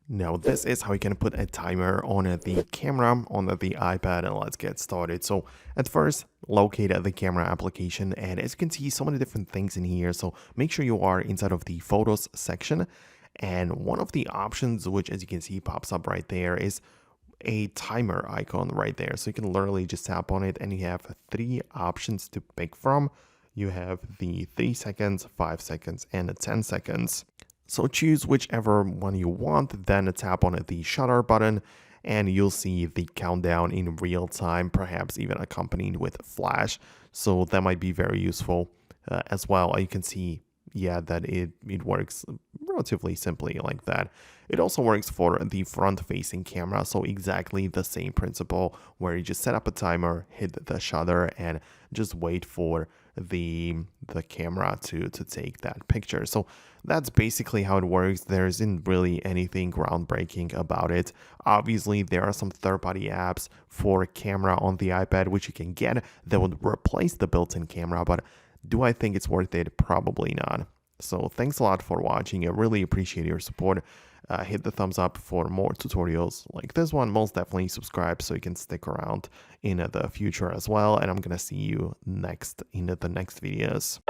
Now this is how you can put a timer on the camera on the iPad, and let's get started. So at first, locate the camera application, and as you can see, so many different things in here. So make sure you are inside of the photos section, and one of the options, which as you can see pops up right there, is a timer icon right there. So you can literally just tap on it and you have three options to pick from. You have the 3 seconds, 5 seconds, and 10 seconds. So choose whichever one you want, then tap on the shutter button and you'll see the countdown in real time, perhaps even accompanied with flash. So that might be very useful as well. You can see, yeah, that it works relatively simply like that. It also works for the front-facing camera, so exactly the same principle where you just set up a timer, hit the shutter, and just wait for the camera to take that picture. So that's basically how it works. There isn't really anything groundbreaking about it. Obviously, there are some third-party apps for camera on the iPad which you can get that would replace the built-in camera, but do I think it's worth it? Probably not. So thanks a lot for watching. I really appreciate your support. Hit the thumbs up for more tutorials like this one. Most definitely subscribe so you can stick around in the future as well. And I'm gonna see you next in the next videos.